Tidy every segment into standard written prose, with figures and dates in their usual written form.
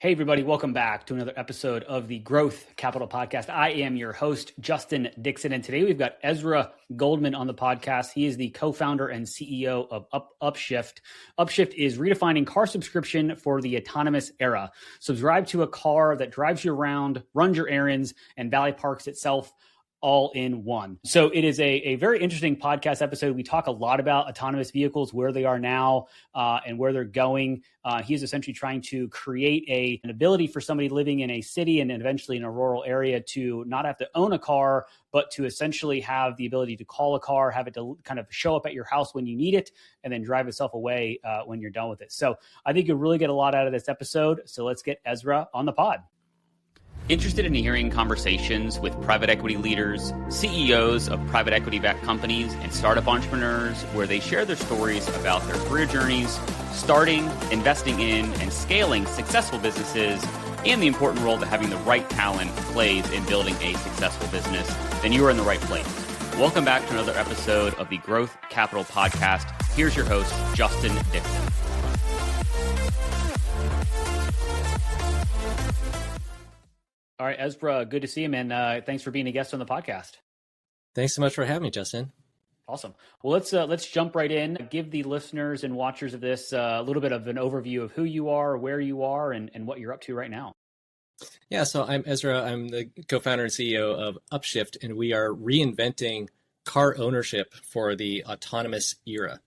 Hey, everybody, welcome back to another episode of the Growth Capital Podcast. I am your host, Justin Dixon, and today we've got Ezra Goldman on the podcast. He is the co-founder and CEO of Upshift. Upshift is redefining car subscription for the autonomous era. Subscribe to a car that drives you around, runs your errands, and valet parks itself all in one. So it is a very interesting podcast episode. We talk a lot about autonomous vehicles, where they are now and where they're going. He's essentially trying to create an ability for somebody living in a city and eventually in a rural area to not have to own a car, but to essentially have the ability to call a car, have it to kind of show up at your house when you need it, and then drive itself away when you're done with it. So I think you'll really get a lot out of this episode. So let's get Ezra on the pod. Interested in hearing conversations with private equity leaders, CEOs of private equity-backed companies, and startup entrepreneurs where they share their stories about their career journeys, starting, investing in, and scaling successful businesses, and the important role that having the right talent plays in building a successful business, then you are in the right place. Welcome back to another episode of the Growth Capital Podcast. Here's your host, Justin Dixon. All right, Ezra, good to see you, man. Thanks for being a guest on the podcast. Thanks so much for having me, Justin. Awesome. Well, let's jump right in. Give the listeners and watchers of this a little bit of an overview of who you are, where you are, and what you're up to right now. Yeah, so I'm Ezra. I'm the co-founder and CEO of Upshift, and we are reinventing car ownership for the autonomous era.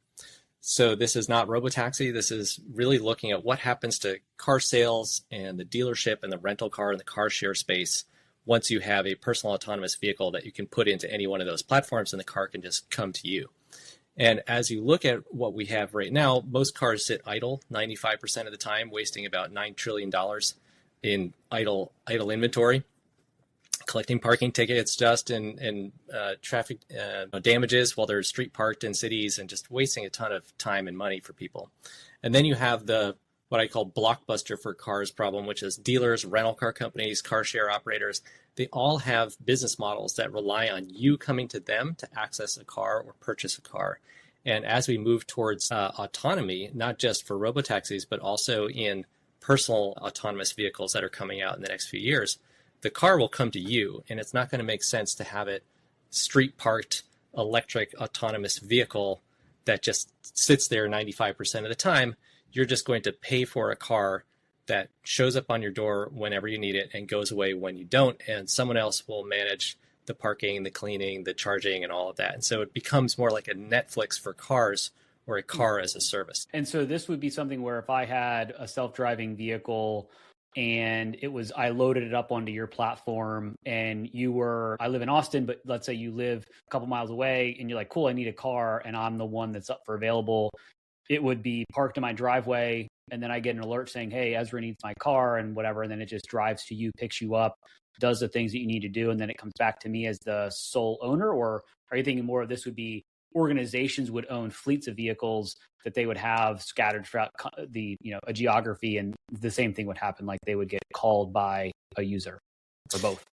So this is not robotaxi. This is really looking at what happens to car sales and the dealership and the rental car and the car share space once you have a personal autonomous vehicle that you can put into any one of those platforms and the car can just come to you. And as you look at what we have right now, most cars sit idle 95% of the time, wasting about $9 trillion in idle inventory, collecting parking tickets just and traffic damages while they're street parked in cities and just wasting a ton of time and money for people. And then you have the what I call blockbuster for cars problem, which is dealers, rental car companies, car share operators. They all have business models that rely on you coming to them to access a car or purchase a car. And as we move towards autonomy, not just for robotaxis, but also in personal autonomous vehicles that are coming out in the next few years, the car will come to you, and it's not going to make sense to have it street parked electric autonomous vehicle that just sits there 95% of the time. You're just going to pay for a car that shows up on your door whenever you need it and goes away when you don't, and someone else will manage the parking, the cleaning, the charging, and all of that. And so it becomes more like a Netflix for cars or a car as a service. And so this would be something where if I had a self-driving vehicle and I loaded it up onto your platform and I live in Austin, but let's say you live a couple miles away and you're like, cool, I need a car and I'm the one that's up for available. It would be parked in my driveway. And then I get an alert saying, hey, Ezra needs my car and whatever. And then it just drives to you, picks you up, does the things that you need to do. And then it comes back to me as the sole owner. Or are you thinking more of this would be organizations would own fleets of vehicles that they would have scattered throughout a geography, and the same thing would happen, like they would get called by a user, or both?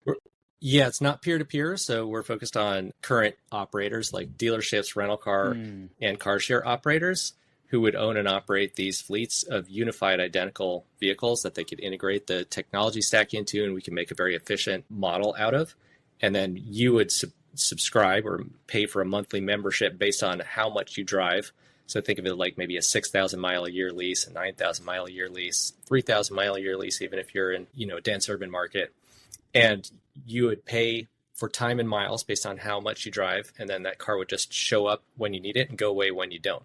Yeah, it's not peer-to-peer, so we're focused on current operators like dealerships, rental car, and car share operators who would own and operate these fleets of unified identical vehicles that they could integrate the technology stack into, and we can make a very efficient model out of. And then you would subscribe or pay for a monthly membership based on how much you drive. So think of it like maybe a 6,000 mile a year lease, a 9,000 mile a year lease, 3,000 mile a year lease, even if you're in, a dense urban market. And you would pay for time and miles based on how much you drive. And then that car would just show up when you need it and go away when you don't.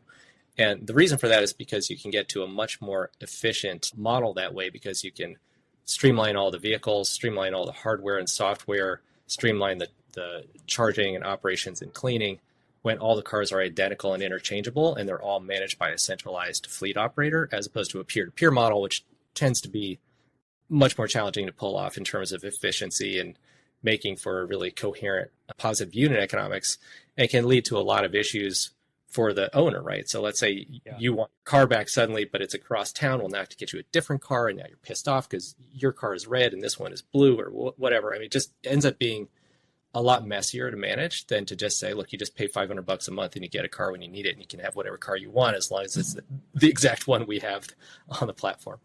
And the reason for that is because you can get to a much more efficient model that way, because you can streamline all the vehicles, streamline all the hardware and software, streamline the charging and operations and cleaning when all the cars are identical and interchangeable, and they're all managed by a centralized fleet operator, as opposed to a peer-to-peer model, which tends to be much more challenging to pull off in terms of efficiency and making for a really coherent, positive unit economics, and can lead to a lot of issues for the owner, right? So let's say you want your car back suddenly, but it's across town. Well, now I have to get you a different car, and now you're pissed off because your car is red and this one is blue or whatever. I mean, it just ends up being a lot messier to manage than to just say, look, you just pay $500 a month and you get a car when you need it, and you can have whatever car you want as long as it's the exact one we have on the platform.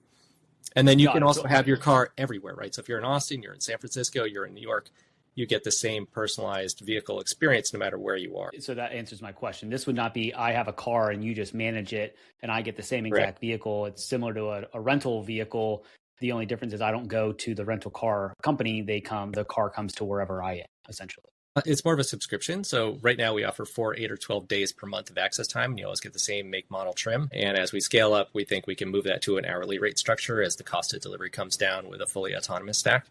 And then you can also have your car everywhere, right? So if you're in Austin, you're in San Francisco, you're in New York, you get the same personalized vehicle experience no matter where you are. So that answers my question. This would not be, I have a car and you just manage it and I get the same exact vehicle. It's similar to a rental vehicle. The only difference is I don't go to the rental car company. The car comes to wherever I am, essentially. It's more of a subscription. So right now we offer 4, 8, or 12 days per month of access time. And you always get the same make, model, trim. And as we scale up, we think we can move that to an hourly rate structure as the cost of delivery comes down with a fully autonomous stack.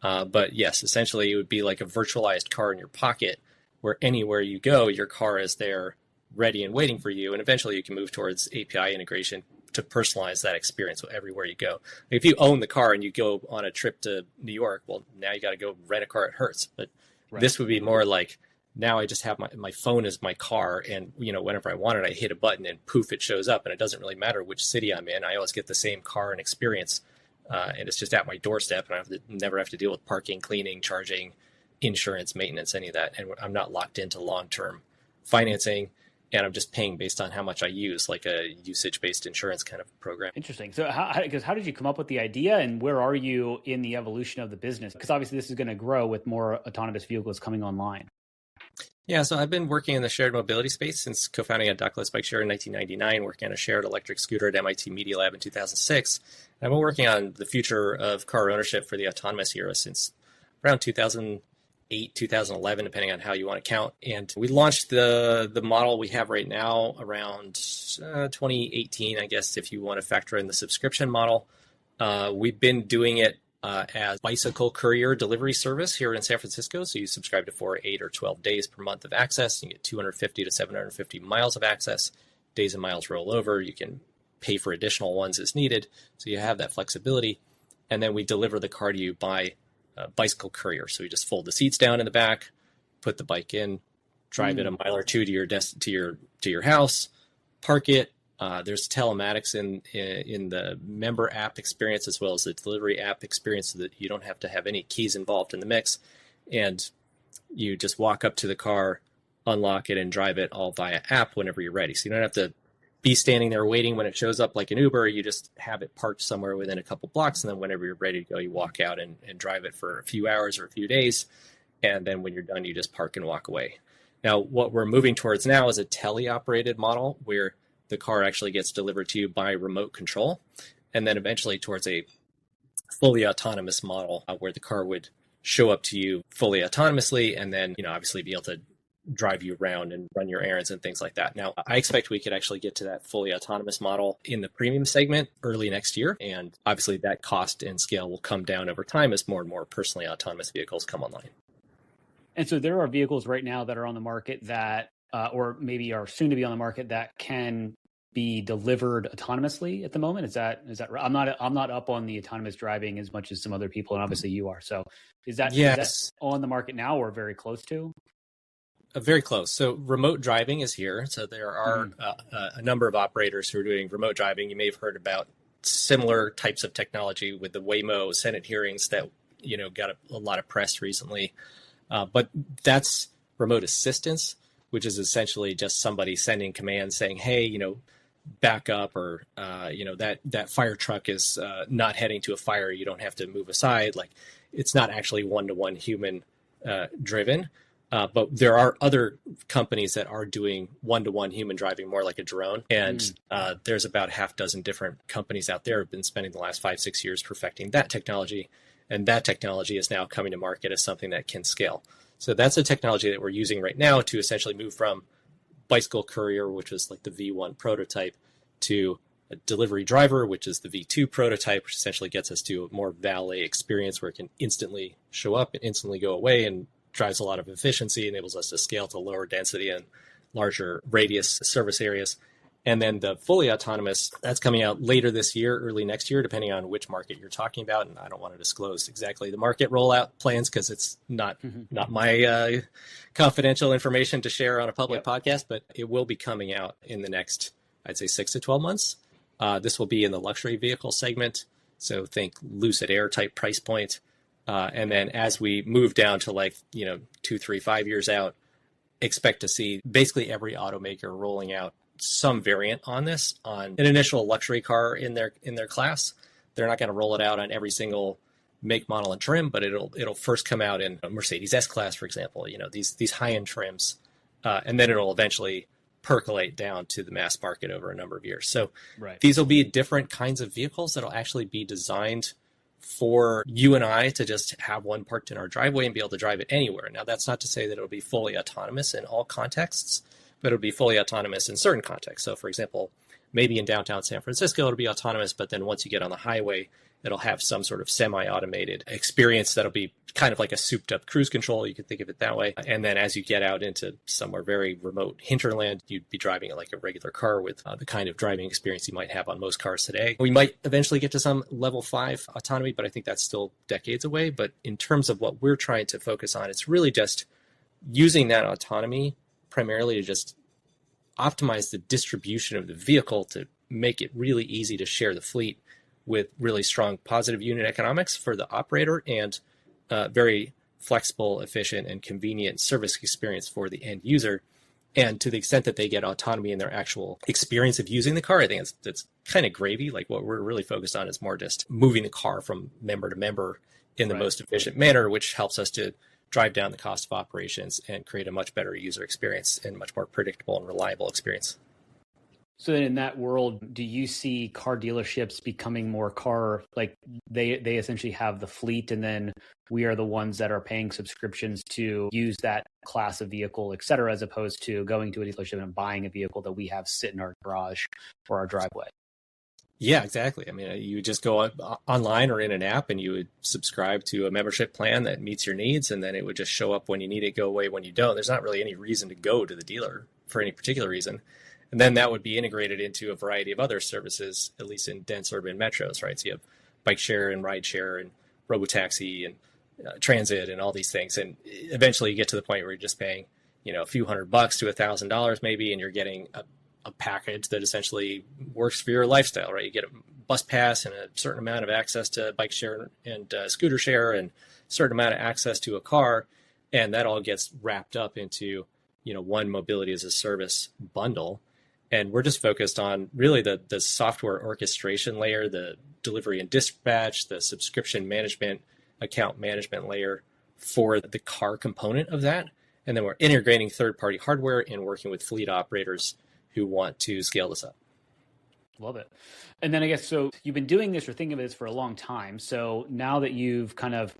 But yes, essentially it would be like a virtualized car in your pocket where anywhere you go, your car is there ready and waiting for you. And eventually you can move towards API integration to personalize that experience everywhere you go. If you own the car and you go on a trip to New York, well, now you got to go rent a car at Hertz. But this would be more like, now I just have my phone as my car. And, whenever I want it, I hit a button and poof, it shows up. And it doesn't really matter which city I'm in. I always get the same car and experience. And it's just at my doorstep, and I never have to deal with parking, cleaning, charging, insurance, maintenance, any of that. And I'm not locked into long-term financing, and I'm just paying based on how much I use, like a usage-based insurance kind of program. Interesting. So how did you come up with the idea, and where are you in the evolution of the business? Because obviously this is going to grow with more autonomous vehicles coming online. Yeah, so I've been working in the shared mobility space since co-founding a Dockless Bike Share in 1999, working on a shared electric scooter at MIT Media Lab in 2006. And I've been working on the future of car ownership for the autonomous era since around 2008, 2011, depending on how you want to count. And we launched the model we have right now around 2018, I guess, if you want to factor in the subscription model. We've been doing it as bicycle courier delivery service here in San Francisco. So you subscribe to 4, 8, or 12 days per month of access. You get 250 to 750 miles of access. Days and miles roll over. You can pay for additional ones as needed. So you have that flexibility. And then we deliver the car to you by bicycle courier. So we just fold the seats down in the back, put the bike in, drive it a mile or two to your house, park it. There's telematics in the member app experience as well as the delivery app experience, so that you don't have to have any keys involved in the mix. And you just walk up to the car, unlock it, and drive it all via app whenever you're ready. So you don't have to be standing there waiting when it shows up like an Uber. You just have it parked somewhere within a couple blocks, and then whenever you're ready to go, you walk out and drive it for a few hours or a few days. And then when you're done, you just park and walk away. Now, what we're moving towards now is a tele-operated model where the car actually gets delivered to you by remote control, and then eventually towards a fully autonomous model where the car would show up to you fully autonomously, and then, obviously be able to drive you around and run your errands and things like that. Now, I expect we could actually get to that fully autonomous model in the premium segment early next year. And obviously that cost and scale will come down over time as more and more personally autonomous vehicles come online. And so there are vehicles right now that are on the market that, or maybe are soon to be on the market, that can be delivered autonomously at the moment. Is that right? I'm not up on the autonomous driving as much as some other people, and obviously you are. So is that on the market now, or very close to? Very close. So remote driving is here. So there are a number of operators who are doing remote driving. You may have heard about similar types of technology with the Waymo Senate hearings that got a lot of press recently. But that's remote assistance, which is essentially just somebody sending commands saying, hey, back up, or, that fire truck is not heading to a fire. You don't have to move aside. Like, it's not actually one-to-one human driven. But there are other companies that are doing one-to-one human driving, more like a drone. And there's about half dozen different companies out there who have been spending the last 5-6 years perfecting that technology. And that technology is now coming to market as something that can scale. So that's a technology that we're using right now to essentially move from bicycle courier, which is like the V1 prototype, to a delivery driver, which is the V2 prototype, which essentially gets us to a more valet experience where it can instantly show up and instantly go away, and drives a lot of efficiency, enables us to scale to lower density and larger radius service areas. And then the fully autonomous, that's coming out later this year, early next year, depending on which market you're talking about. And I don't want to disclose exactly the market rollout plans because it's not my confidential information to share on a public podcast, but it will be coming out in the next, I'd say, 6 to 12 months. This will be in the luxury vehicle segment. So think Lucid Air type price point. And then as we move down to 2, 3, 5 years out, expect to see basically every automaker rolling out some variant on this, on an initial luxury car in their class They're not going to roll it out on every single make, model, and trim, but it'll first come out in a Mercedes S-Class, for example, these high-end trims, and then it'll eventually percolate down to the mass market over a number of years. So These will be different kinds of vehicles that'll actually be designed for you and I to just have one parked in our driveway and be able to drive it anywhere. Now, that's not to say that it'll be fully autonomous in all contexts, but it'll be fully autonomous in certain contexts. So, for example, maybe in downtown San Francisco, it'll be autonomous, but then once you get on the highway, it'll have some sort of semi-automated experience that'll be kind of like a souped-up cruise control. You could think of it that way. And then as you get out into somewhere very remote hinterland, you'd be driving it like a regular car with the kind of driving experience you might have on most cars today. We might eventually get to some level 5 autonomy, but I think that's still decades away. But in terms of what we're trying to focus on, it's really just using that autonomy primarily to just optimize the distribution of the vehicle to make it really easy to share the fleet with really strong positive unit economics for the operator and very flexible, efficient, and convenient service experience for the end user. And to the extent that they get autonomy in their actual experience of using the car, I think it's kind of gravy. Like what we're really focused on is more just moving the car from member to member in the most efficient manner, which helps us to drive down the cost of operations and create a much better user experience and much more predictable and reliable experience. So then in that world, do you see car dealerships becoming more car, like they essentially have the fleet and then we are the ones that are paying subscriptions to use that class of vehicle, et cetera, as opposed to going to a dealership and buying a vehicle that we have sit in our garage or our driveway? Yeah, exactly. I mean, you would just go online or in an app and you would subscribe to a membership plan that meets your needs, and then it would just show up when you need it, go away when you don't. There's not really any reason to go to the dealer for any particular reason. And then that would be integrated into a variety of other services, at least in dense urban metros, right? So you have bike share and ride share and robotaxi and transit and all these things. And eventually you get to the point where you're just paying, a few $100 to $1,000 maybe, and you're getting a package that essentially works for your lifestyle, right? You get a bus pass and a certain amount of access to bike share and scooter share and a certain amount of access to a car. And that all gets wrapped up into, one mobility as a service bundle. And we're just focused on really the software orchestration layer, the delivery and dispatch, the subscription management, account management layer for the car component of that. And then we're integrating third-party hardware and working with fleet operators who want to scale this up. Love it. And then I guess, so you've been doing this or thinking of this for a long time. So now that you've kind of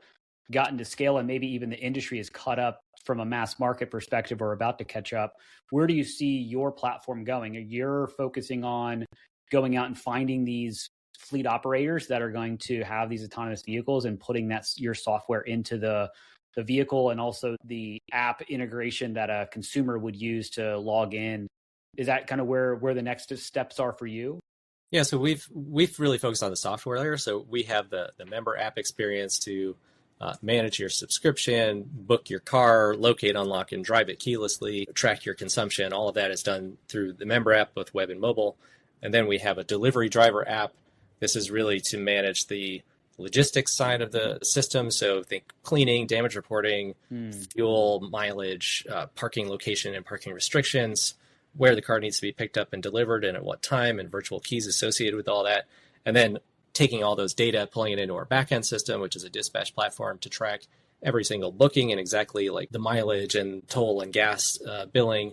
gotten to scale and maybe even the industry is caught up from a mass market perspective or about to catch up, where do you see your platform going? You're focusing on going out and finding these fleet operators that are going to have these autonomous vehicles and putting your software into the vehicle and also the app integration that a consumer would use to log in. Is that kind of where the next steps are for you? Yeah, so we've really focused on the software layer. So we have the member app experience to manage your subscription, book your car, locate, unlock, and drive it keylessly, track your consumption. All of that is done through the member app, both web and mobile. And then we have a delivery driver app. This is really to manage the logistics side of the system. So think cleaning, damage reporting, fuel, mileage, parking location and parking restrictions, where the car needs to be picked up and delivered and at what time, and virtual keys associated with all that. And then taking all those data, pulling it into our backend system, which is a dispatch platform to track every single booking and exactly like the mileage and toll and gas billing.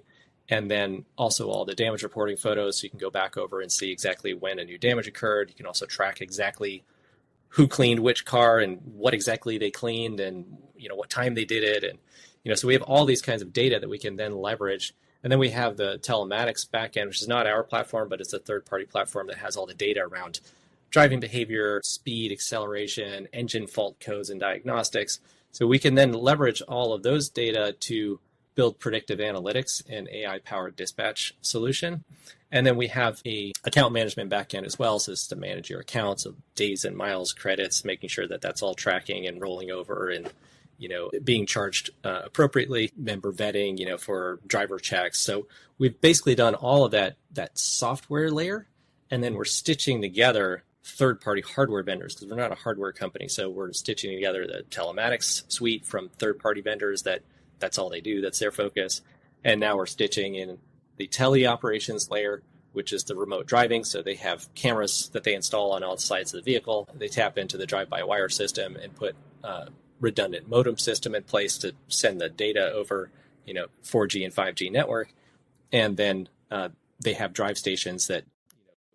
And then also all the damage reporting photos. So you can go back over and see exactly when a new damage occurred. You can also track exactly who cleaned which car and what exactly they cleaned and, what time they did it. And, so we have all these kinds of data that we can then leverage. And then we have the telematics backend, which is not our platform, but it's a third-party platform that has all the data around driving behavior, speed, acceleration, engine fault codes, and diagnostics. So we can then leverage all of those data to build predictive analytics and AI-powered dispatch solution. And then we have a account management backend as well. So this is to manage your accounts of days and miles, credits, making sure that that's all tracking and rolling over and being charged appropriately, member vetting, for driver checks. So we've basically done all of that software layer, and then we're stitching together third-party hardware vendors because we're not a hardware company. So we're stitching together the telematics suite from third-party vendors that's all they do. That's their focus. And now we're stitching in the tele operations layer which is the remote driving. So they have cameras that they install on all sides of the vehicle. They tap into the drive-by-wire system and put redundant modem system in place to send the data over, 4G and 5G network. And then they have drive stations that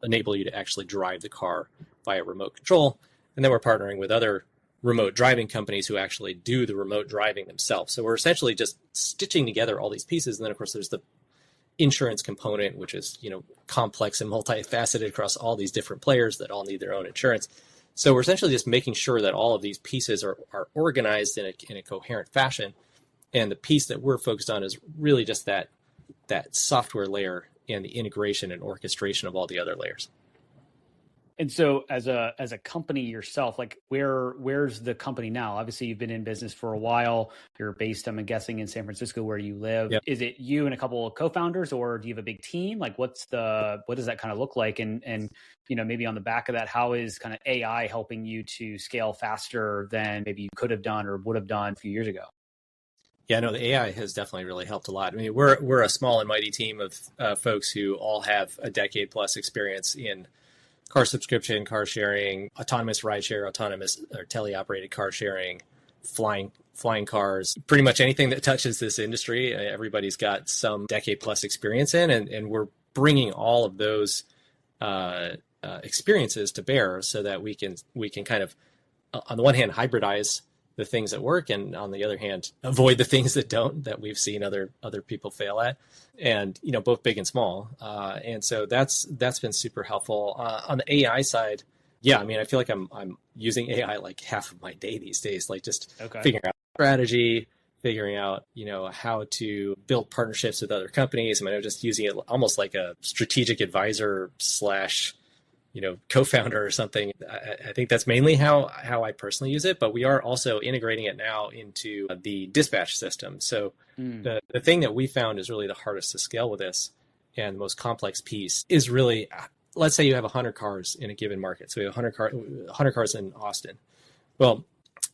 enable you to actually drive the car via remote control. And then we're partnering with other remote driving companies who actually do the remote driving themselves. So we're essentially just stitching together all these pieces. And then, of course, there's the insurance component, which is, complex and multifaceted across all these different players that all need their own insurance. So we're essentially just making sure that all of these pieces are organized in a coherent fashion. And the piece that we're focused on is really just that software layer and the integration and orchestration of all the other layers. And so as a company yourself, like where's the company now? Obviously you've been in business for a while. You're based, I'm guessing, in San Francisco where you live. Yep. Is it you and a couple of co-founders, or do you have a big team? Like what does that kind of look like? And maybe on the back of that, how is kind of AI helping you to scale faster than maybe you could have done or would have done a few years ago? Yeah, no, the AI has definitely really helped a lot. I mean, we're a small and mighty team of folks who all have a decade plus experience in car subscription, car sharing, autonomous rideshare, autonomous or teleoperated car sharing, flying cars, pretty much anything that touches this industry. Everybody's got some decade plus experience in, and we're bringing all of those experiences to bear so that we can kind of, on the one hand, hybridize the things that work, and on the other hand, avoid the things that don't, that we've seen other people fail at, and both big and small. And so that's been super helpful. On the AI side, yeah, I mean, I feel like I'm using AI like half of my day these days, like just figuring out strategy, figuring out how to build partnerships with other companies. I mean, I'm just using it almost like a strategic advisor slash co-founder or something. I think that's mainly how I personally use it, but we are also integrating it now into the dispatch system. So the thing that we found is really the hardest to scale with this, and the most complex piece is really, let's say you have 100 cars in a given market. So we have 100 cars in Austin. Well,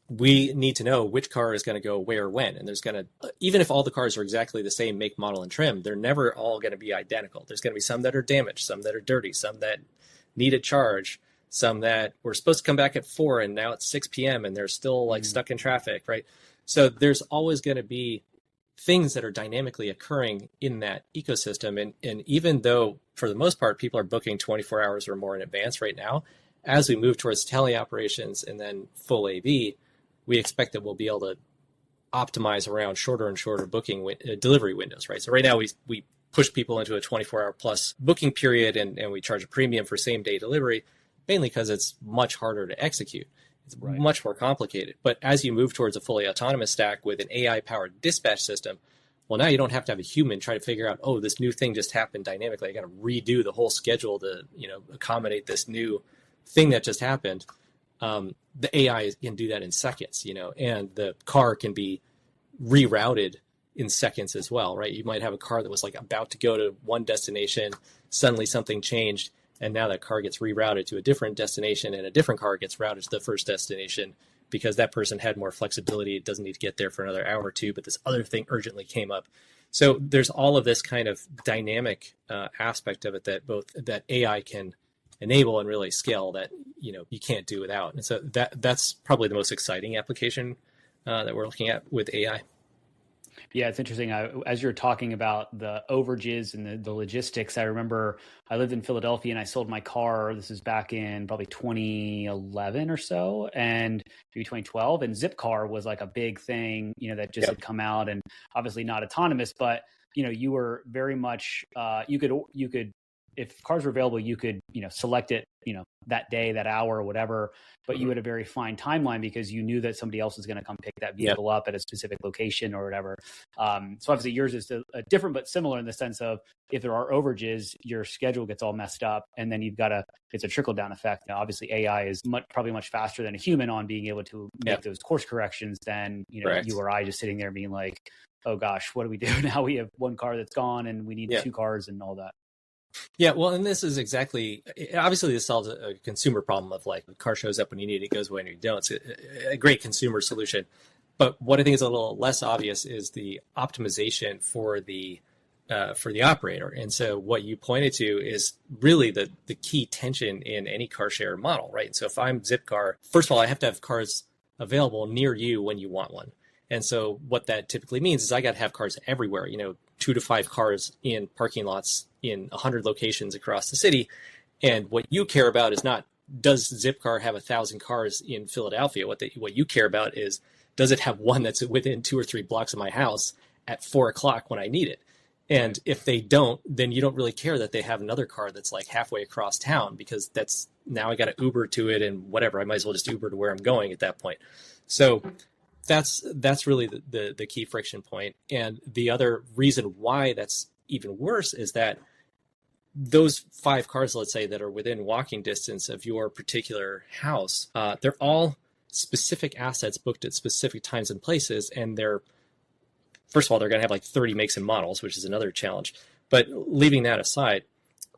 we need to know which car is going to go where, when, and even if all the cars are exactly the same make, model, and trim, they're never all going to be identical. There's going to be some that are damaged, some that are dirty, some that need a charge, some that were supposed to come back at 4 and now it's 6 p.m. and they're still stuck in traffic, right? So there's always going to be things that are dynamically occurring in that ecosystem. And even though for the most part, people are booking 24 hours or more in advance right now, as we move towards teleoperations and then full AV, we expect that we'll be able to optimize around shorter and shorter booking delivery windows, right? So right now we push people into a 24-hour plus booking period, and we charge a premium for same-day delivery, mainly because it's much harder to execute. It's much more complicated. But as you move towards a fully autonomous stack with an AI-powered dispatch system, well, now you don't have to have a human try to figure out, oh, this new thing just happened dynamically. I got to redo the whole schedule to accommodate this new thing that just happened. The AI can do that in seconds, and the car can be rerouted in seconds as well, right? You might have a car that was about to go to one destination, suddenly something changed, and now that car gets rerouted to a different destination, and a different car gets routed to the first destination because that person had more flexibility. It doesn't need to get there for another hour or two, but this other thing urgently came up. So there's all of this kind of dynamic aspect of it that AI can enable and really scale that you can't do without. And so that's probably the most exciting application that we're looking at with AI. Yeah, it's interesting. As you're talking about the overages and the logistics, I remember I lived in Philadelphia and I sold my car. This is back in probably 2011 or so, and maybe 2012. And Zipcar was like a big thing, that just had come out, and obviously not autonomous, but you were very much you could if cars were available, you could select it that day, that hour, or whatever. But you had a very fine timeline because you knew that somebody else was going to come pick that vehicle up at a specific location or whatever. So obviously yours is different, but similar in the sense of if there are overages, your schedule gets all messed up, and then it's a trickle down effect. Now, obviously AI is probably much faster than a human on being able to make those course corrections than you or I just sitting there being like, oh gosh, what do we do now? We have one car that's gone and we need 2 cars and all that. Yeah, well, and this is obviously this solves a consumer problem of the car shows up when you need it, goes when you don't. It's a great consumer solution. But what I think is a little less obvious is the optimization for the for the operator. And so what you pointed to is really the key tension in any car share model, right? And so if I'm Zipcar, first of all, I have to have cars available near you when you want one. And so what that typically means is I got to have cars everywhere, 2 to 5 cars in parking lots in 100 locations across the city. And what you care about is not, does Zipcar have 1,000 cars in Philadelphia? What you care about is, does it have one that's within 2 or 3 blocks of my house at 4 o'clock when I need it? And if they don't, then you don't really care that they have another car that's like halfway across town, because that's, now I got to Uber to it and whatever. I might as well just Uber to where I'm going at that point. So that's really the key friction point. And the other reason why that's even worse is that those 5 cars, let's say, that are within walking distance of your particular house, they're all specific assets booked at specific times and places. And first of all, they're going to have like 30 makes and models, which is another challenge. But leaving that aside,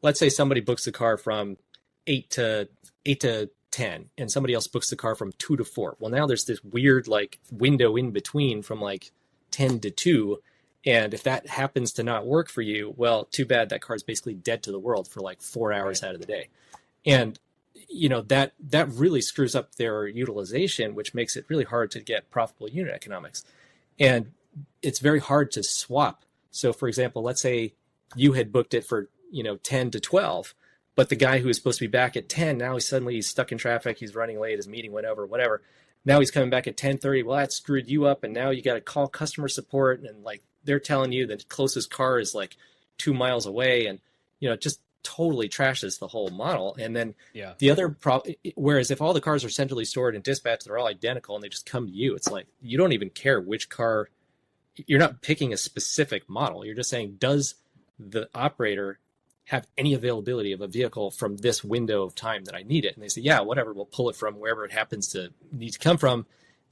let's say somebody books the car from 8 to 10, and somebody else books the car from 2 to 4. Well, now there's this weird like window in between from like 10 to 2. And if that happens to not work for you, well, too bad. That car is basically dead to the world for like 4 hours out of the day. And that really screws up their utilization, which makes it really hard to get profitable unit economics. And it's very hard to swap. So for example, let's say you had booked it for 10 to 12, but the guy who was supposed to be back at 10, now he's stuck in traffic, he's running late, his meeting went over, whatever. Now he's coming back at 10:30. Well, that screwed you up, and now you got to call customer support, and like they're telling you that the closest car is like 2 miles away, and it just totally trashes the whole model. And then the other problem, whereas if all the cars are centrally stored and dispatched, they're all identical and they just come to you, it's like you don't even care which car. You're not picking a specific model. You're just saying, does the operator have any availability of a vehicle from this window of time that I need it? And they say, yeah, whatever, we'll pull it from wherever it happens to need to come from.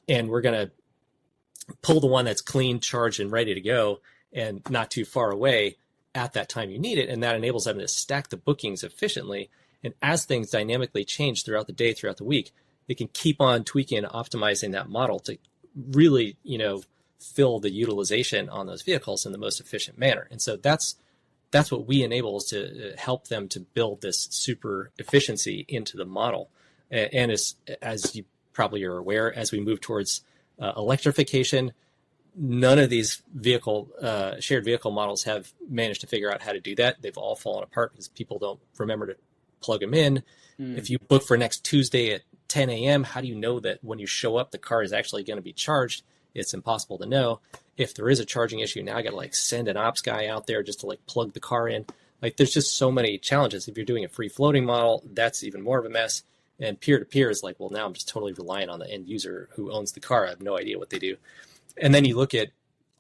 And we're going to pull the one that's clean, charged, and ready to go and not too far away at that time you need it. And that enables them to stack the bookings efficiently. And as things dynamically change throughout the day, throughout the week, they can keep on tweaking and optimizing that model to really, fill the utilization on those vehicles in the most efficient manner. And so that's what we enable, is to help them to build this super efficiency into the model. And as you probably are aware, as we move towards electrification, none of these shared vehicle models have managed to figure out how to do that. They've all fallen apart because people don't remember to plug them in. If you book for next Tuesday at 10 a.m., how do you know that when you show up, the car is actually going to be charged? It's impossible to know. If there is a charging issue, now I got to send an ops guy out there just to plug the car in. There's just so many challenges. If you're doing a free floating model, that's even more of a mess. And peer-to-peer is well, now I'm just totally relying on the end user who owns the car. I have no idea what they do. And then you look at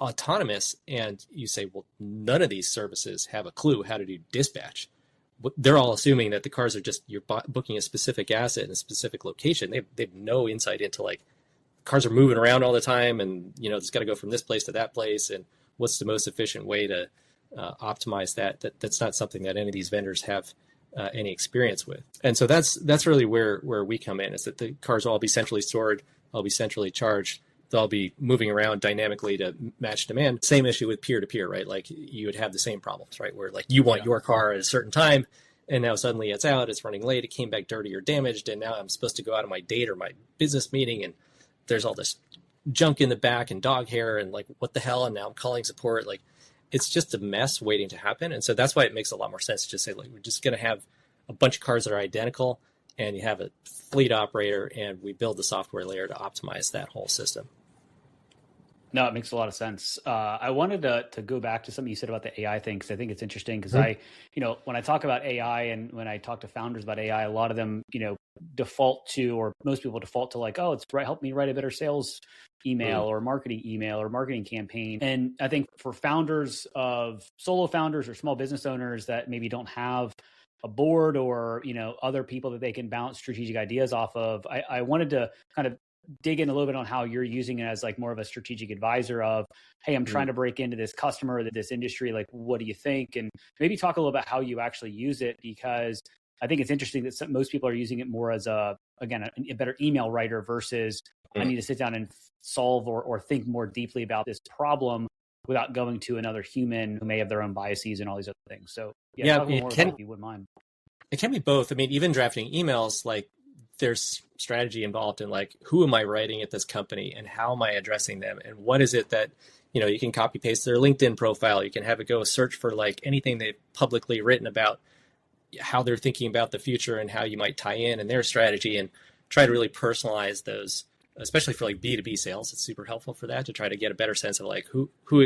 autonomous and you say, well, none of these services have a clue how to do dispatch. They're all assuming that the cars are just, you're booking a specific asset in a specific location. They have no insight into cars are moving around all the time, and it's got to go from this place to that place, and what's the most efficient way to optimize that. That's not something that any of these vendors have any experience with. And so that's really where we come in, is that the cars will all be centrally stored, they'll be centrally charged, they'll be moving around dynamically to match demand. Same issue with peer-to-peer, right? You would have the same problems, right? Where you want your car at a certain time, and now suddenly it's out, it's running late, it came back dirty or damaged, and now I'm supposed to go out on my date or my business meeting, and there's all this junk in the back and dog hair and what the hell, and now I'm calling support. It's just a mess waiting to happen. And so that's why it makes a lot more sense to just say, we're just going to have a bunch of cars that are identical, and you have a fleet operator, and we build the software layer to optimize that whole system. No, it makes a lot of sense. I wanted to go back to something you said about the AI thing, because I think it's interesting, because when I talk about AI and when I talk to founders about AI, a lot of them, default to, or most people default to it's help me write a better sales email or marketing email or marketing campaign. And I think for founders of solo founders or small business owners that maybe don't have a board or, other people that they can bounce strategic ideas off of, I wanted to kind of dig in a little bit on how you're using it as more of a strategic advisor of, hey, I'm trying to break into this customer, this industry. What do you think? And maybe talk a little about how you actually use it, because I think it's interesting that most people are using it more as a better email writer versus I need to sit down and solve or think more deeply about this problem. without going to another human who may have their own biases and all these other things. So yeah, talk more about if you wouldn't mind. It can be both. I mean, even drafting emails, like there's strategy involved in like, who am I writing at this company and how am I addressing them? And what is it that, you can copy paste their LinkedIn profile. You can have it go search for like anything they've publicly written about how they're thinking about the future and how you might tie in and their strategy, and try to really personalize those, especially for like B2B sales. It's super helpful for that, to try to get a better sense of like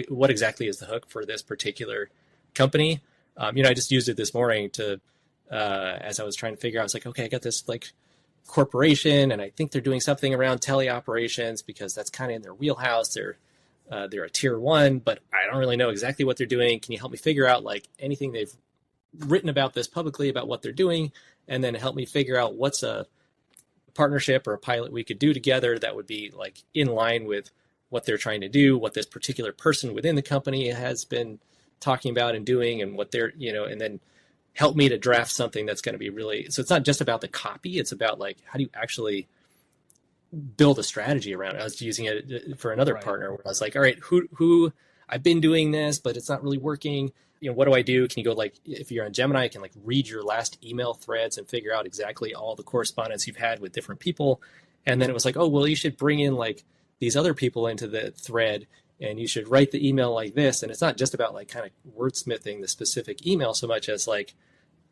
what exactly is the hook for this particular company. I just used it this morning to, as I was trying to figure out, I was like, okay, I got this like corporation and I think they're doing something around teleoperations because that's kind of in their wheelhouse. They're a tier 1, but I don't really know exactly what they're doing. Can you help me figure out like anything they've written about this publicly about what they're doing, and then help me figure out what's a partnership or a pilot we could do together that would be like in line with what they're trying to do, what this particular person within the company has been talking about and doing, and what they're, and then help me to draft something that's going to be really, so it's not just about the copy. It's about like, how do you actually build a strategy around it? I was using it for another partner where I was like, all right, who I've been doing this, but it's not really working. What do I do? Can you go like, if you're on Gemini, I can like read your last email threads and figure out exactly all the correspondence you've had with different people. And then it was like, oh, well, you should bring in like these other people into the thread, and you should write the email like this. And it's not just about like kind of wordsmithing the specific email so much as like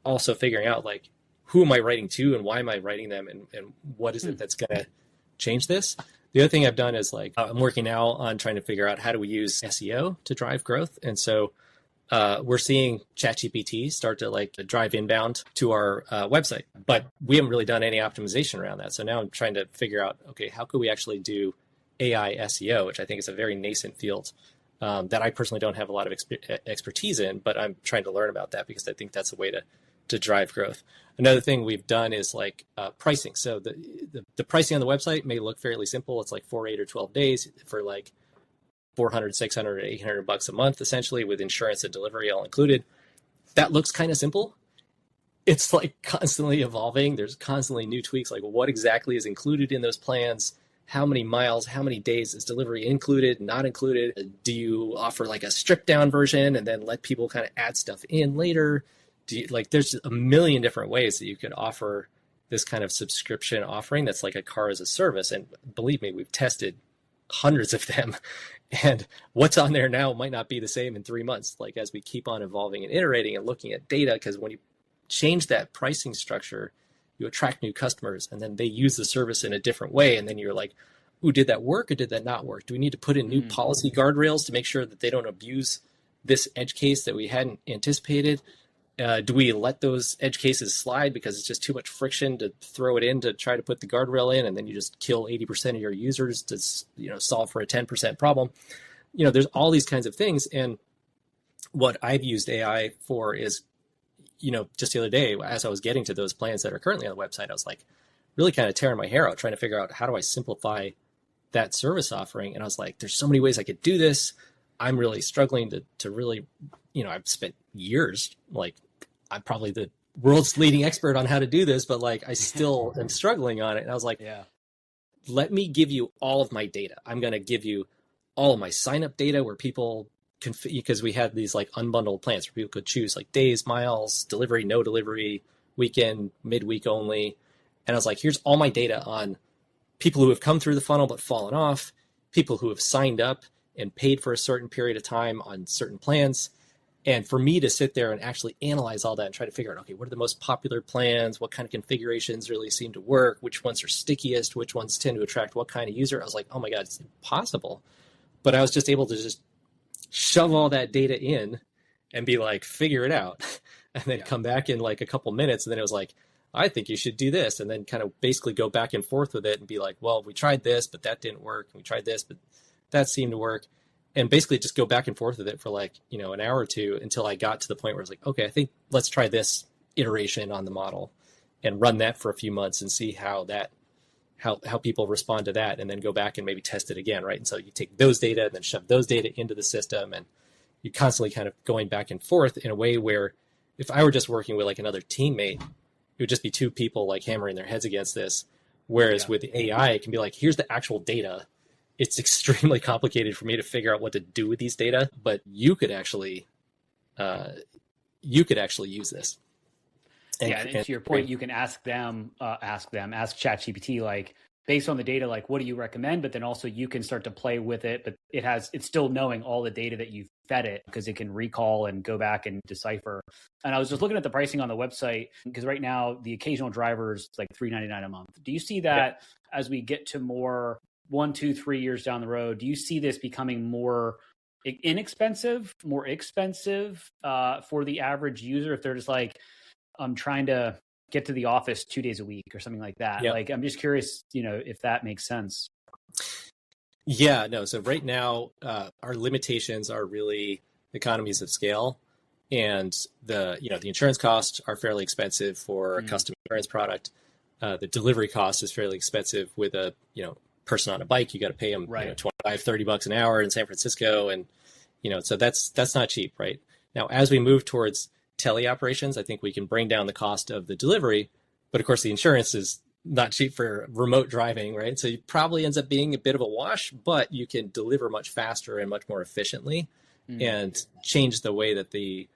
also figuring out like, who am I writing to and why am I writing them, and what is it that's going to change this? The other thing I've done is like, I'm working now on trying to figure out how do we use SEO to drive growth. And so we're seeing ChatGPT start to like drive inbound to our website, but we haven't really done any optimization around that. So now I'm trying to figure out, okay, how could we actually do AI SEO, which I think is a very nascent field that I personally don't have a lot of expertise in, but I'm trying to learn about that because I think that's a way to drive growth. Another thing we've done is like pricing. So the pricing on the website may look fairly simple. It's like 4, 8, or 12 days for like $400, $600, $800 a month, essentially, with insurance and delivery all included. That looks kind of simple. It's like constantly evolving. There's constantly new tweaks, like what exactly is included in those plans, how many miles, how many days is delivery included, not included? Do you offer like a stripped down version and then let people kind of add stuff in later? There's a million different ways that you could offer this kind of subscription offering that's like a car as a service. And believe me, we've tested hundreds of them, and what's on there now might not be the same in 3 months, like as we keep on evolving and iterating and looking at data. Because when you change that pricing structure, you attract new customers, and then they use the service in a different way. And then you're like, ooh, did that work or did that not work? Do we need to put in new policy guardrails to make sure that they don't abuse this edge case that we hadn't anticipated? Do we let those edge cases slide because it's just too much friction to throw it in to try to put the guardrail in, and then you just kill 80% of your users to solve for a 10% problem? There's all these kinds of things. And what I've used AI for is, just the other day, as I was getting to those plans that are currently on the website, I was like really kind of tearing my hair out trying to figure out how do I simplify that service offering. And I was like, there's so many ways I could do this. I'm really struggling to really, I've spent years, like I'm probably the world's leading expert on how to do this, but like I still am struggling on it. And I was like, let me give you all of my data. I'm going to give you all of my sign up data where people can, because we had these like unbundled plans where people could choose like days, miles, delivery, no delivery, weekend, midweek only. And I was like, here's all my data on people who have come through the funnel but fallen off, people who have signed up and paid for a certain period of time on certain plans. And for me to sit there and actually analyze all that and try to figure out, okay, what are the most popular plans? What kind of configurations really seem to work? Which ones are stickiest? Which ones tend to attract what kind of user? I was like, oh my God, it's impossible. But I was just able to just shove all that data in and be like, figure it out. And then come back in like a couple minutes. And then it was like, I think you should do this. And then kind of basically go back and forth with it and be like, well, we tried this, but that didn't work. We tried this, but that seemed to work. And basically just go back and forth with it for like, an hour or two until I got to the point where it's like, okay, I think let's try this iteration on the model and run that for a few months and see how people respond to that, and then go back and maybe test it again, right? And so you take those data and then shove those data into the system, and you're constantly kind of going back and forth in a way where if I were just working with like another teammate, it would just be two people like hammering their heads against this. Whereas with AI, it can be like, here's the actual data. it's extremely complicated for me to figure out what to do with these data, but you could actually use this. And to your point, you can ask ChatGPT, like, based on the data, like, what do you recommend? But then also you can start to play with it, but it's still knowing all the data that you've fed it, because it can recall and go back and decipher. And I was just looking at the pricing on the website, because right now the occasional driver is like $399 a month. Do you see that as we get to more 1, 2, 3 years down the road? Do you see this becoming more inexpensive, more expensive for the average user, if they're just like, I'm trying to get to the office 2 days a week or something like that? Yep. Like, I'm just curious, if that makes sense. Yeah, no. So right now, our limitations are really economies of scale, and the insurance costs are fairly expensive for a custom insurance product. The delivery cost is fairly expensive with a person on a bike. You got to pay them $25-$30 an hour in San Francisco, and so that's not cheap, right? Now, as we move towards tele operations, I think we can bring down the cost of the delivery, but of course the insurance is not cheap for remote driving, right? So it probably ends up being a bit of a wash, but you can deliver much faster and much more efficiently and change the way that the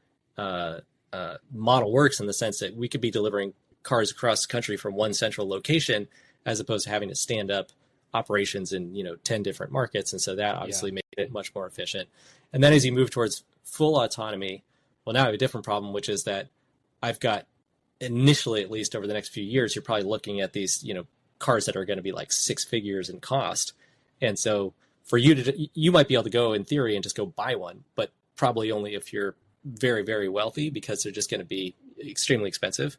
model works, in the sense that we could be delivering cars across the country from one central location, as opposed to having to stand up operations in 10 different markets. And so that obviously made it much more efficient. And then as you move towards full autonomy, well, now I have a different problem, which is that I've got, initially, at least over the next few years, you're probably looking at these, cars that are going to be like 6 figures in cost. And so for you might be able to go in theory and just go buy one, but probably only if you're very, very wealthy, because they're just going to be extremely expensive.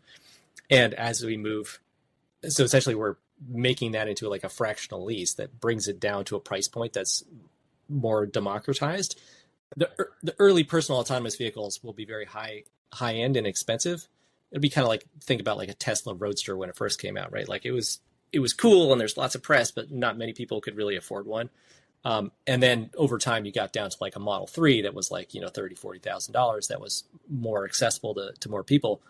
And as we move, so essentially we're making that into like a fractional lease that brings it down to a price point that's more democratized. The early personal autonomous vehicles will be very high end and expensive. It'd be kind of like, think about like a Tesla Roadster when it first came out, right? Like it was cool and there's lots of press, but not many people could really afford one. And then over time you got down to like a Model 3 that was like, $30,000-$40,000 that was more accessible to more people.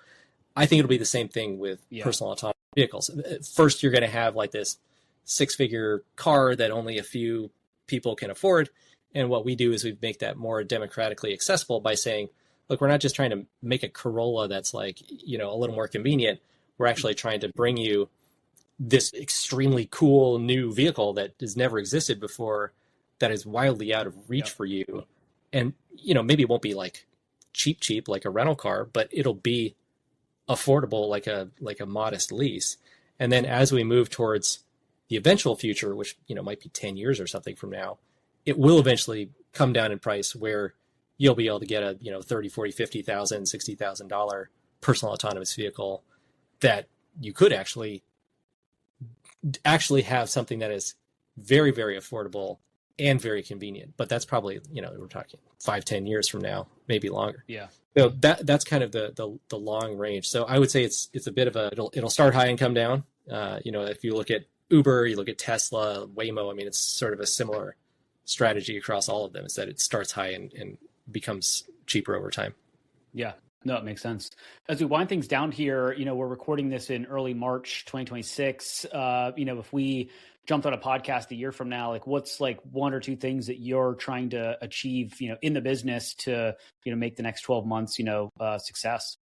I think it'll be the same thing with personal autonomous vehicles. First, you're going to have like this 6-figure car that only a few people can afford. And what we do is we make that more democratically accessible by saying, look, we're not just trying to make a Corolla that's like, a little more convenient. We're actually trying to bring you this extremely cool new vehicle that has never existed before, that is wildly out of reach for you. And, maybe it won't be like cheap, like a rental car, but it'll be affordable, like a modest lease. And then as we move towards the eventual future, which, might be 10 years or something from now, it will eventually come down in price where you'll be able to get a, $30,000, $40,000, $50,000, $60,000 personal autonomous vehicle that you could actually have something that is very, very affordable and very convenient. But that's probably, we're talking 5-10 years from now, maybe longer. Yeah. So that's kind of the long range. So I would say it's a bit of it'll start high and come down. If you look at Uber, you look at Tesla, Waymo, I mean, it's sort of a similar strategy across all of them, is that it starts high and becomes cheaper over time. Yeah, no, it makes sense. As we wind things down here, we're recording this in early March 2026. If we jumped on a podcast a year from now, like what's like 1 or 2 things that you're trying to achieve, in the business to, make the next 12 months, success?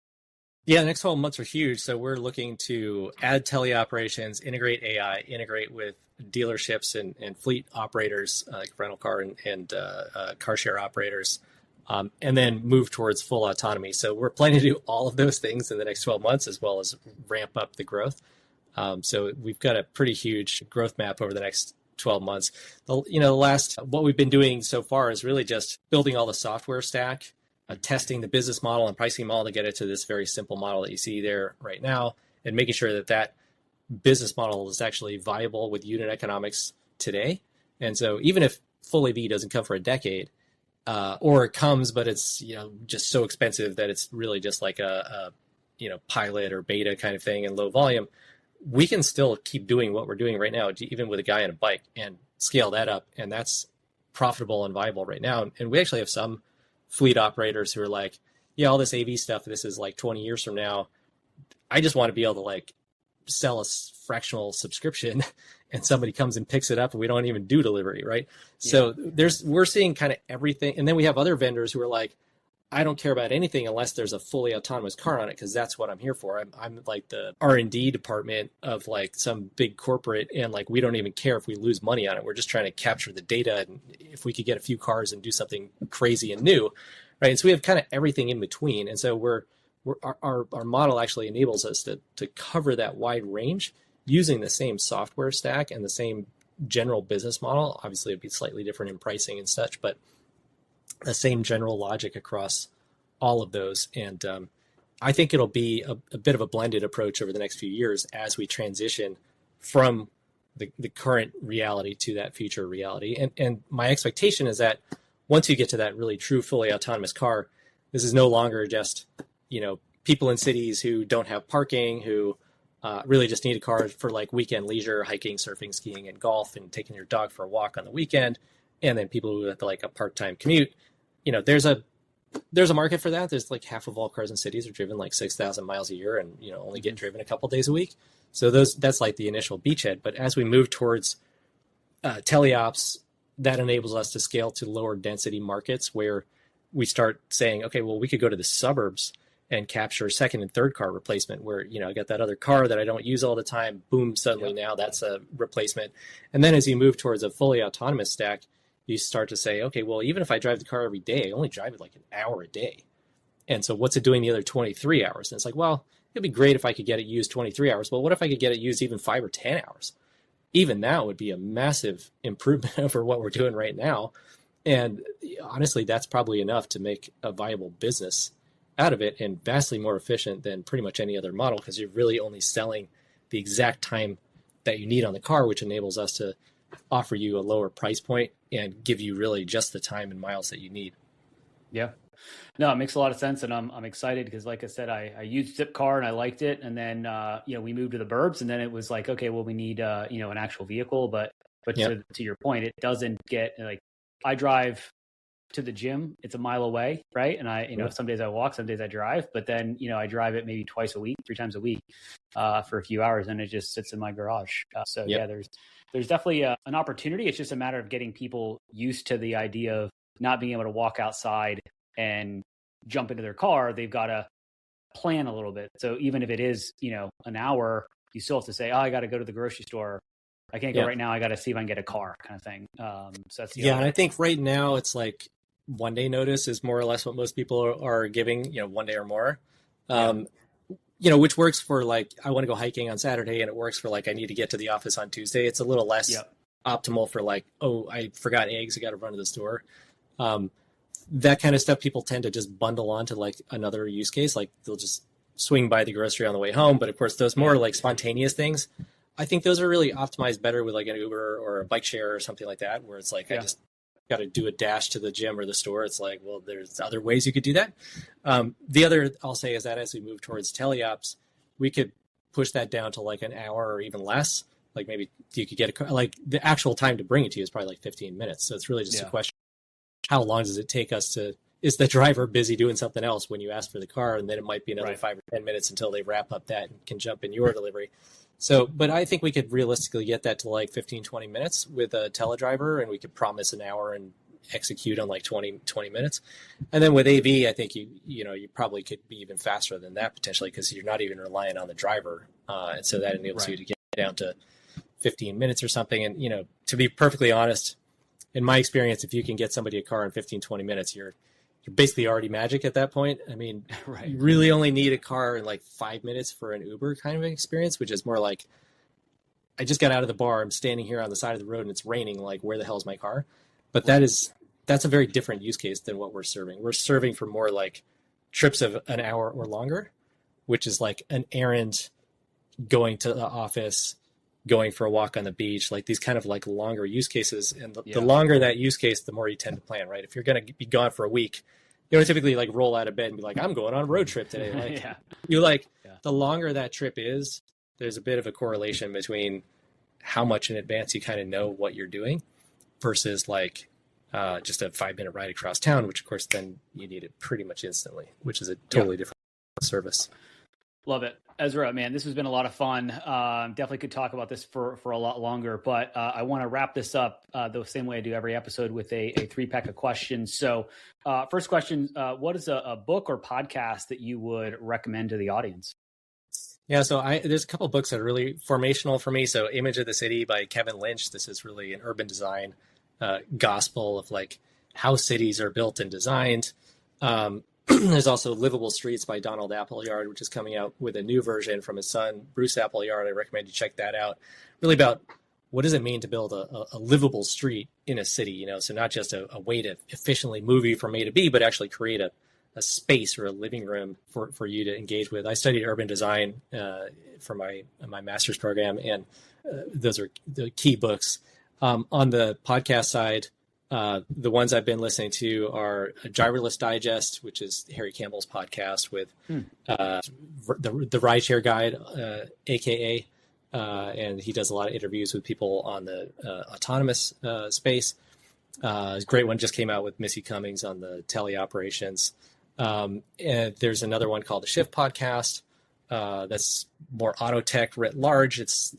Yeah, the next 12 months are huge. So we're looking to add teleoperations, integrate AI, integrate with dealerships and fleet operators, like rental car and car share operators, and then move towards full autonomy. So we're planning to do all of those things in the next 12 months, as well as ramp up the growth. So we've got a pretty huge growth map over the next 12 months. What we've been doing so far is really just building all the software stack, testing the business model and pricing model to get it to this very simple model that you see there right now, and making sure that business model is actually viable with unit economics today. And so even if full AV doesn't come for a decade, or it comes, but it's just so expensive that it's really just like a pilot or beta kind of thing and low volume, we can still keep doing what we're doing right now, even with a guy on a bike, and scale that up. And that's profitable and viable right now. And we actually have some fleet operators who are like, all this AV stuff, this is like 20 years from now. I just want to be able to like sell a fractional subscription and somebody comes and picks it up and we don't even do delivery, right? So we're seeing kind of everything. And then we have other vendors who are like, I don't care about anything unless there's a fully autonomous car on it, because that's what I'm here for. I'm like the R&D department of like some big corporate, and like we don't even care if we lose money on it. We're just trying to capture the data, and if we could get a few cars and do something crazy and new, right? And so we have kind of everything in between. And so our model actually enables us to cover that wide range using the same software stack and the same general business model. Obviously, it'd be slightly different in pricing and such, but the same general logic across all of those. And I think it'll be a bit of a blended approach over the next few years as we transition from the current reality to that future reality. And my expectation is that once you get to that really true, fully autonomous car, this is no longer just, people in cities who don't have parking, who really just need a car for like weekend leisure, hiking, surfing, skiing, and golf, and taking your dog for a walk on the weekend. And then people who have like a part-time commute. There's a market for that. There's like half of all cars in cities are driven like 6,000 miles a year and, only get driven a couple days a week. So that's like the initial beachhead. But as we move towards teleops, that enables us to scale to lower density markets where we start saying, okay, well, we could go to the suburbs and capture second and third car replacement where, I got that other car that I don't use all the time. Boom, suddenly now that's a replacement. And then as you move towards a fully autonomous stack, you start to say, okay, well, even if I drive the car every day, I only drive it like an hour a day. And so what's it doing the other 23 hours? And it's like, well, it'd be great if I could get it used 23 hours. Well, what if I could get it used even 5 or 10 hours? Even that would be a massive improvement over what we're doing right now. And honestly, that's probably enough to make a viable business out of it, and vastly more efficient than pretty much any other model, because you're really only selling the exact time that you need on the car, which enables us to offer you a lower price point and give you really just the time and miles that you need. Yeah. No, it makes a lot of sense. And I'm excited because, like I said, I used Zipcar and I liked it. And then, we moved to the burbs, and then it was like, okay, well, we need, an actual vehicle. But to your point, it doesn't get like, I drive to the gym. It's a mile away. Right. And I, some days I walk, some days I drive, but then, I drive it maybe twice a week, 3 times a week for a few hours, and it just sits in my garage. There's definitely an opportunity. It's just a matter of getting people used to the idea of not being able to walk outside and jump into their car. They've got to plan a little bit. So even if it is, an hour, you still have to say, oh, I got to go to the grocery store. I can't go right now. I got to see if I can get a car, kind of thing. So that's and I think right now it's like 1 day notice is more or less what most people are giving, 1 day or more. Which works for like, I want to go hiking on Saturday, and it works for like, I need to get to the office on Tuesday. It's a little less optimal for like, oh, I forgot eggs, I got to run to the store. That kind of stuff people tend to just bundle onto like another use case. Like they'll just swing by the grocery on the way home. But of course, those more like spontaneous things, I think those are really optimized better with like an Uber or a bike share or something like that, where it's like, I just got to do a dash to the gym or the store. It's like, well, there's other ways you could do that. The other I'll say is that as we move towards teleops, we could push that down to like an hour or even less. Like maybe you could get like the actual time to bring it to you is probably like 15 minutes. So it's really just a question. How long does it take us is the driver busy doing something else when you ask for the car? And then it might be another 5 or 10 minutes until they wrap up that and can jump in your delivery. So, but I think we could realistically get that to like 15, 20 minutes with a teledriver, and we could promise an hour and execute on like 20 minutes. And then with AV, I think you probably could be even faster than that potentially, because you're not even relying on the driver. And so that enables you to get down to 15 minutes or something. And, to be perfectly honest, in my experience, if you can get somebody a car in 15, 20 minutes, you're basically already magic at that point. I mean, you really only need a car in like 5 minutes for an Uber kind of experience, which is more like, I just got out of the bar, I'm standing here on the side of the road and it's raining, like where the hell is my car? But that's a very different use case than what we're serving. We're serving for more like trips of an hour or longer, which is like an errand, going to the office, going for a walk on the beach, like these kind of like longer use cases. And the longer that use case, the more you tend to plan, right? If you're going to be gone for a week, you don't typically like roll out of bed and be like, I'm going on a road trip today. Like the longer that trip is, there's a bit of a correlation between how much in advance you kind of know what you're doing versus like just a 5-minute ride across town, which of course then you need it pretty much instantly, which is a totally different service. Love it. Ezra, man, this has been a lot of fun. Definitely could talk about this for a lot longer, but I want to wrap this up the same way I do every episode with a 3-pack of questions. So first question, what is a book or podcast that you would recommend to the audience? Yeah, so there's a couple of books that are really formational for me. So Image of the City by Kevin Lynch. This is really an urban design gospel of like how cities are built and designed. There's also Livable Streets by Donald Appleyard, which is coming out with a new version from his son, Bruce Appleyard. I recommend you check that out. Really about what does it mean to build a livable street in a city, so not just a way to efficiently move you from A to B, but actually create a space or a living room for you to engage with. I studied urban design for my master's program, and those are the key books. On the podcast side, the ones I've been listening to are Driverless Digest, which is Harry Campbell's podcast with the Rideshare Guide, AKA, and he does a lot of interviews with people on the autonomous space. A great one just came out with Missy Cummings on the teleoperations. And there's another one called the Shift Podcast that's more auto tech writ large. It's,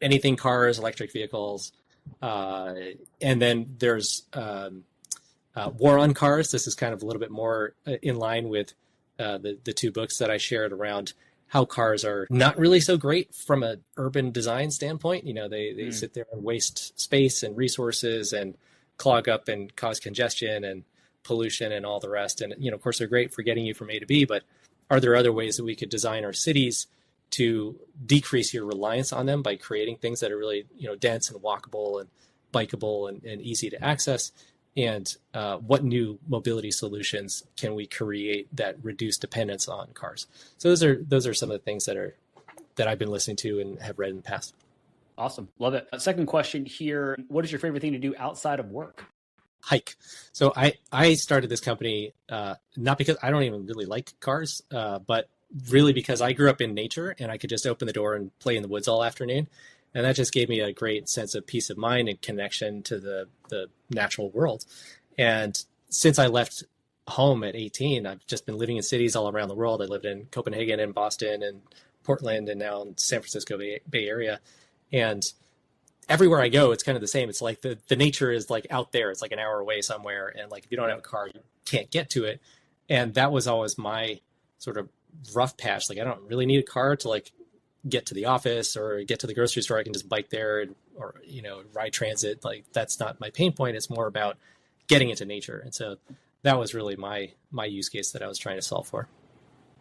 anything cars, electric vehicles. And then there's War on Cars. This is kind of a little bit more in line with the two books that I shared around how cars are not really so great from an urban design standpoint. They sit there and waste space and resources and clog up and cause congestion and pollution and all the rest. And, of course, they're great for getting you from A to B, but are there other ways that we could design our cities to decrease your reliance on them by creating things that are really, dense and walkable and bikeable and easy to access? And what new mobility solutions can we create that reduce dependence on cars? So those are some of the things that I've been listening to and have read in the past. Awesome. Love it. Second question here. What is your favorite thing to do outside of work? Hike. So I started this company not because I don't even really like cars, but really because I grew up in nature and I could just open the door and play in the woods all afternoon. And that just gave me a great sense of peace of mind and connection to the natural world. And since I left home at 18, I've just been living in cities all around the world. I lived in Copenhagen and Boston and Portland and now in San Francisco Bay Area. And everywhere I go, it's kind of the same. It's like the nature is like out there. It's like an hour away somewhere. And like, if you don't have a car, you can't get to it. And that was always my sort of rough patch. Like, I don't really need a car to like get to the office or get to the grocery store. I can just bike there or ride transit. Like, that's not my pain point. It's more about getting into nature. And so that was really my use case that I was trying to solve for.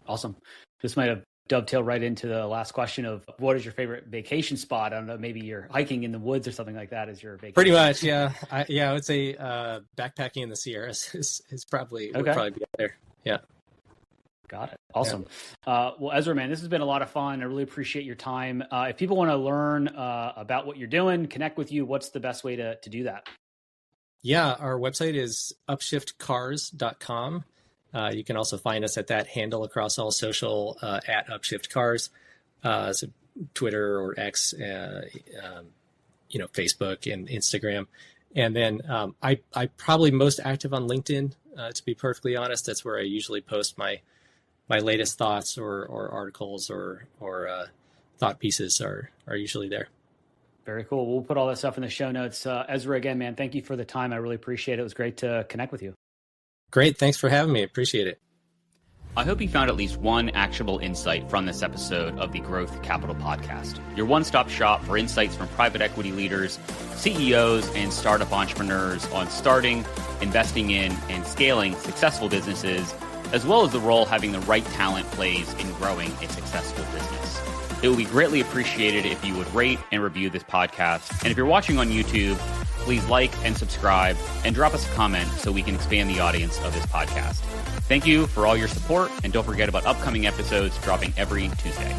Awesome. This might have dovetailed right into the last question of what is your favorite vacation spot? I don't know, maybe you're hiking in the woods or something like that is your vacation. Pretty much. Yeah. I would say backpacking in the Sierras is probably, would probably be there. Yeah. Got it. Awesome. Yeah. Well, Ezra, man, this has been a lot of fun. I really appreciate your time. If people want to learn about what you're doing, connect with you, what's the best way to do that? Yeah, our website is upshiftcars.com. You can also find us at that handle across all social at upshiftcars. So Twitter or X, Facebook and Instagram. And then I probably most active on LinkedIn, to be perfectly honest. That's where I usually post my latest thoughts or articles or thought pieces are usually there. Very cool. We'll put all that stuff in the show notes. Ezra, again, man, thank you for the time. I really appreciate it. It was great to connect with you. Great. Thanks for having me. Appreciate it. I hope you found at least one actionable insight from this episode of the Growth Capital Podcast, your one-stop shop for insights from private equity leaders, CEOs, and startup entrepreneurs on starting, investing in, and scaling successful businesses, as well as the role having the right talent plays in growing a successful business. It would be greatly appreciated if you would rate and review this podcast. And if you're watching on YouTube, please like and subscribe and drop us a comment so we can expand the audience of this podcast. Thank you for all your support, and don't forget about upcoming episodes dropping every Tuesday.